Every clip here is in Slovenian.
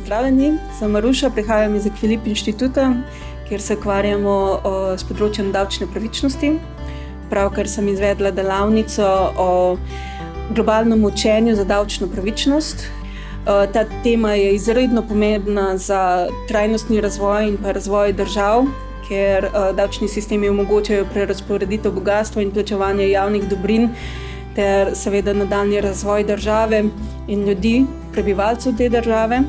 pozdravljeni, sem Maruša, prihajam iz Equilib inštituta, kjer se ukvarjamo s področjem davčne pravičnosti. Pravkar sem izvedla delavnico o globalnem učenju za davčno pravičnost. Ta tema je izredno pomembna za trajnostni razvoj in pa razvoj držav, ker davčni sistemi omogočajo prerazporeditev bogastva in plačevanje javnih dobrin ter seveda nadaljnji razvoj države in ljudi, prebivalcev te države.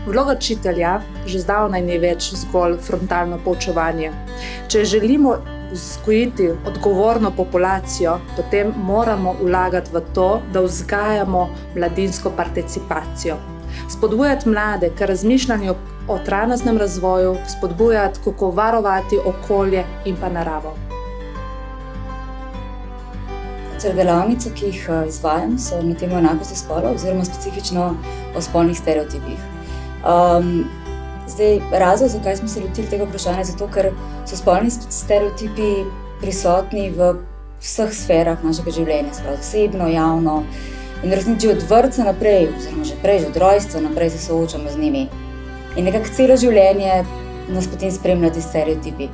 Vloga učitelja že zdavnaj ni več zgolj frontalno poučevanje. Če želimo vzgojiti odgovorno populacijo, potem moramo vlagati v to, da vzgajamo mladinsko participacijo. Spodbujati mlade k razmišljanju o trajnostnem razvoju, spodbujati, kako varovati okolje in pa naravo. Delavnice, ki jih izvajam, so na temo enakosti spolov oziroma specifično o spolnih stereotipih. Razlog, zakaj smo se lotili tega vprašanja, je zato, ker so spolni stereotipi prisotni v vseh sferah našega življenja, osebno, javno, in resnično od vrtca naprej, oziroma že prej, že od rojstva naprej se soočamo z njimi. In nekako celo življenje nas potem spremlja ti stereotipi.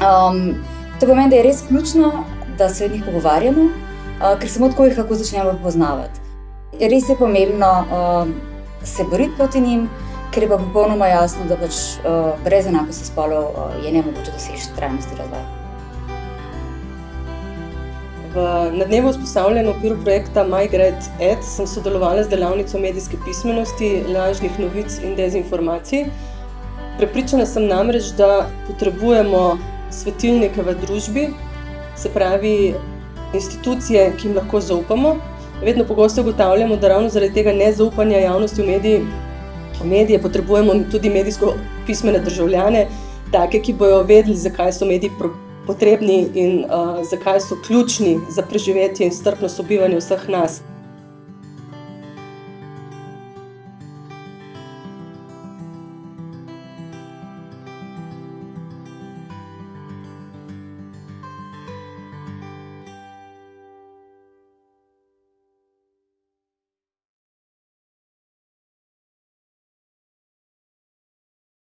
To pomeni, da je res ključno, da se o njih pogovarjamo, ker samo tako jih lahko začnemo poznavati. Res je pomembno se boriti proti njim, ker je pa popolnoma jasno, da brez enakosti spolov je nemogoče doseči trajnostni razvoj. Na dnevu vzpostavljanja v okviru projekta MyGradEd sem sodelovala z delavnico medijske pismenosti, lažnih novic in dezinformacij. Prepričana sem namreč, da potrebujemo svetilnike v družbi, se pravi institucije, ki jim lahko zaupamo. Vedno pogosto ugotavljamo, da ravno zaradi tega nezaupanja javnosti v medije potrebujemo tudi medijsko pismene državljane, take, ki bojo vedeli, zakaj so mediji potrebni in zakaj so ključni za preživetje in strpno sobivanje vseh nas.